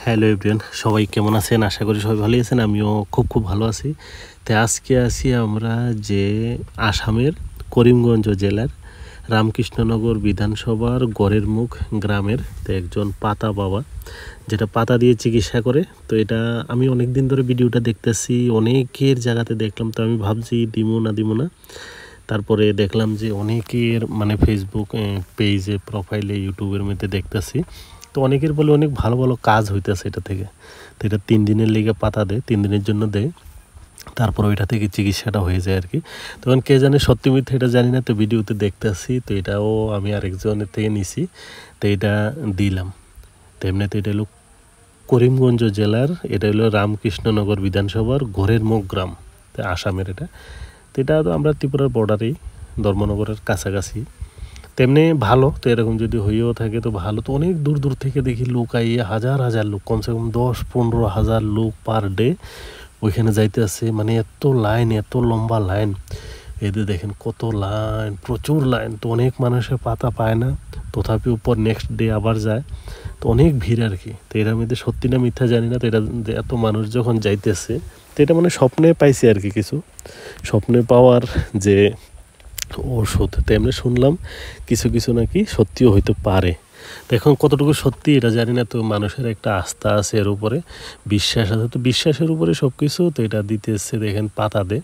Hello everyone, সবাই কেমন আছেন? আশা করি সবাই ভালো আছেন। আমিও খুব ভালো আছি। তো আজকে আছি আমরা যে আসামের করিমগঞ্জ জেলার রামকৃষ্ণনগর বিধানসভার গড়ের মুখ গ্রামের তো একজন পাতা বাবা, যেটা পাতা দিয়ে চিকিৎসা করে। তো এটা আমি অনেক দিন ধরে ভিডিওটা দেখতেছি, অনেকের জায়গাতে দেখলাম। তো আমি ভাবছি দিমু না। তারপরে দেখলাম যে অনেকের মানে ফেসবুক পেজে, প্রোফাইলে, ইউটিউবের মধ্যে দেখতেছি। তো অনেকের বলে অনেক ভালো ভালো কাজ হইতেছে এটা থেকে। তো এটা 3 দিনের লেগে পাতা দেয়, 3 দিনের জন্য দেয়, তারপর ওইটা থেকে চিকিৎসাটা হয়ে যায় আর কি। তখন কে জানে সত্যি মিথ্যা এটা জানি না। তো ভিডিওতে দেখতেছি, তো এটাও আমি আরেকজনের থেকে নিছি, তো এটা দিলাম। তো এমনিতে এটা হলো করিমগঞ্জ জেলার, এটা হলো রামকৃষ্ণনগর বিধানসভার ঘরের মুখ গ্রাম, তো আসামের এটা। তো এটা তো আমরা ত্রিপুরার বর্ডারেই, ধর্মনগরের কাছাকাছি। তেমনি ভালো। তো এরকম যদি হইও থাকে তো ভালো। তো অনেক দূর থেকে দেখি লোক আইয়ে, হাজার লোক, কমসে কম 10-15 হাজার লোক পার ডে ওইখানে যাইতে আছে। মানে এত লাইন, এত লম্বা লাইন। এদের দেখেন কত লাইন, প্রচুর লাইন। তো অনেক মানুষের পাতা পায় না, তথাপি উপর নেক্সট ডে আবার যায়। তো অনেক ভিড় আর কি। তো এর মধ্যে সত্যি না মিথ্যা জানি না। তো এটা এত মানুষ যখন যাইতেছে, তো এটা মানে স্বপ্নে পাইছি আর কি, কিছু স্বপ্নে পাওয়ার যে ওষুধ। তো এমনি শুনলাম কিছু নাকি সত্যিও হইতে পারে। তো এখন কতটুকু সত্যি এটা জানি না। তো মানুষের একটা আস্থা আছে এর উপরে, বিশ্বাস আছে। তো বিশ্বাসের উপরে সব কিছু। তো এটা দিতে এসছে, দেখেন পাতা দে।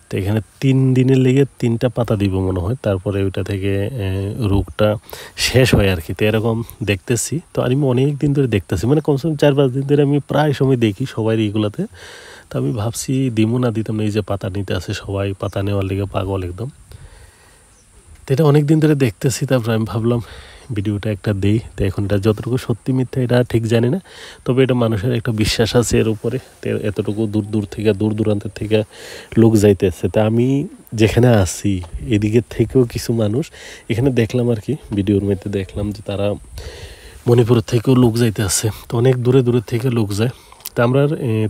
তো এখানে 3 দিনের লেগে 3টা পাতা দিব মনে হয়, তারপরে ওইটা থেকে রোগটা শেষ হয় আর কি। তো এরকম দেখতেছি। তো আমি অনেক দিন ধরে দেখতেছি, মানে কমসে কম 4-5 দিন ধরে আমি প্রায় সময় দেখি সবাই এইগুলাতে। তো আমি ভাবছি দিমু না দিতাম না, এই যে পাতা নিতে আসে সবাই, পাতা নেওয়ার লেগে পাগল একদম। তো এটা অনেক দিন ধরে দেখতেছি, তারপরে আমি ভাবলাম ভিডিওটা একটা দেই। তো এখন এটা যতটুকু সত্যি মিথ্যা এটা ঠিক জানি না, তবে এটা মানুষের একটা বিশ্বাস আছে এর উপরে। তো এতটুকু দূর থেকে, দূর দূরান্তের থেকে লোক যাইতেছে। তা আমি যেখানে আছি এদিকের থেকেও কিছু মানুষ এখানে দেখলাম আর কি, ভিডিওর মধ্যে দেখলাম যে তারা মণিপুরের থেকেও লোক যাইতে আছে। তো অনেক দূরে থেকে লোক যায়। তা আমরা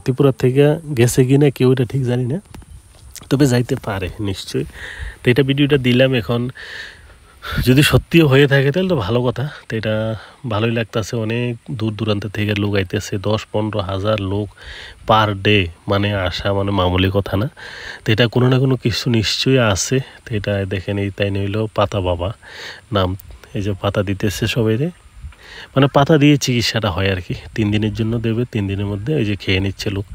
ত্রিপুরার থেকে গেছে কি না কেউ এটা ঠিক জানি না, তবে যাইতে পারে নিশ্চয়ই। তো এটা ভিডিওটা দিলাম। এখন যদি সত্যিও হয়ে থাকে তাহলে তো ভালো কথা। তো এটা ভালোই লাগতেছে, অনেক দূর দূরান্ত থেকে লোক আইতেছে, 10-15 হাজার লোক পার ডে, মানে আসা মানে মামুলি কথা না। তো এটা কোনো না কোনো কিছু নিশ্চয়ই আছে। তো এটা দেখেন, এই তাই নইল পাতা বাবা নাম। এই যে পাতা দিতেছে সবাই রে, মানে পাতা দিয়ে চিকিৎসাটা হয় আর কি। 3 দিনের জন্য দেবে, 3 দিনের মধ্যে এই যে খেয়ে নিচ্ছে লোক।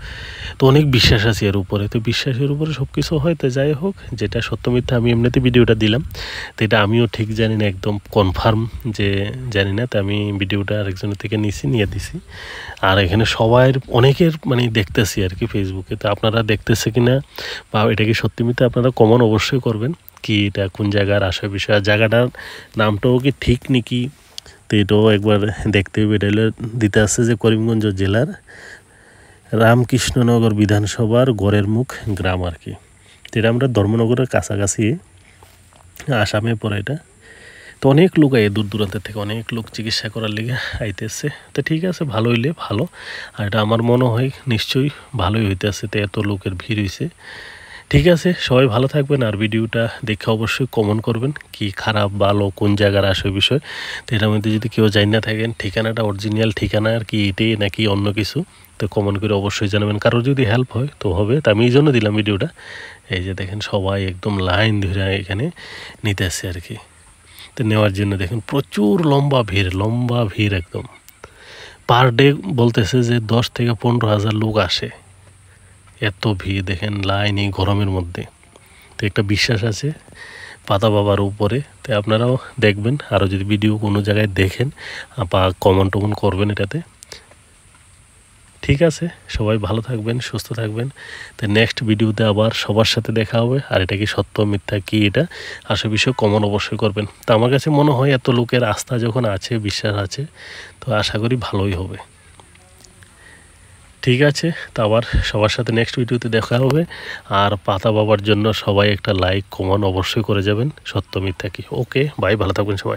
তো অনেক বিশ্বাস আছে এর উপরে। তো বিশ্বাসের উপরে সব কিছু হয়। তো যাই হোক, যেটা সত্য মিথ্যা আমি এমনিতে ভিডিওটা দিলাম। তো এটা আমিও ঠিক জানি না, একদম কনফার্ম যে জানি না। তো আমি ভিডিওটা আরেকজনের থেকে নিয়ে দিছি। আর এখানে সবাই অনেকের মানে দেখতেছি আর কি ফেসবুকে। তো আপনারা দেখতেছে কি না, বা এটা কি সত্যি মিথ্যা, আপনারা কমেন্ট অবশ্যই করবেন। কি এটা কোন জায়গার আসার বিষয়, আর জায়গাটার নামটাও কি ঠিক নাকি, তো এটাও একবার দেখতে হবে। এটা দিতে আসছে যে করিমগঞ্জ জেলার রামকৃষ্ণনগর বিধানসভার গড়ের মুখ গ্রাম আর কি। তো এটা আমরা ধর্মনগরের কাছাকাছি, আসামে পড়ে এটা। তো অনেক লোক আয় দূর দূরান্তের থেকে, অনেক লোক চিকিৎসা করার লেগে আইতেছে। তো ঠিক আছে, ভালো হইলে ভালো। আর এটা আমার মনে হয় নিশ্চয়ই ভালোই হইতেছে। তো এত লোকের ভিড় হয়েছে। ঠিক আছে, সবাই ভালো থাকবেন। আর ভিডিওটা দেখে অবশ্যই কমেন্ট করবেন কি খারাপ ভালো কোন জায়গার আসে বিষয়। তো এটার মধ্যে যদি কেউ জানি না থাকেন ঠিকানাটা অরিজিনাল ঠিকানা আর কি এটাই নাকি অন্য কিছু, তো কমেন্ট করে অবশ্যই জানাবেন। কারোর যদি হেল্প হয় তো হবে। তো আমি এই জন্য দিলাম ভিডিওটা। এই যে দেখেন সবাই একদম লাইন ধরে এখানে নিতে আসছে আর কি। তো নেওয়ার জন্য দেখেন প্রচুর লম্বা ভিড় একদম। পার ডে বলতেছে যে 10-15 হাজার লোক আসে। এত ভিড় দেখেন, লাইন এই গরমের মধ্যে। তো একটা বিশ্বাস আছে পাতা বাবার উপরে। তো আপনারাও দেখবেন, আরও যদি ভিডিও কোনো জায়গায় দেখেন বা কমেন্ট করবেন এটাতে। ঠিক আছে, সবাই ভালো থাকবেন, সুস্থ থাকবেন। তো নেক্সট ভিডিওতে আবার সবার সাথে দেখা হবে। আর এটা কি সত্য মিথ্যা কি এটা আসল বিষয় কমেন্ট অবশ্যই করবেন। তো আমার কাছে মনে হয় এত লোকের আস্থা যখন আছে, বিশ্বাস আছে, তো আশা করি ভালোই হবে। ঠিক আছে, তো আবার সবার সাথে নেক্সট ভিডিওতে দেখা হবে। আর পাতা বাবার জন্য সবাই একটা লাইক কমেন্ট অবশ্যই করে যাবেন, সত্য মিথ্যা কি। ওকে, বাই, ভালো থাকবেন সবাই।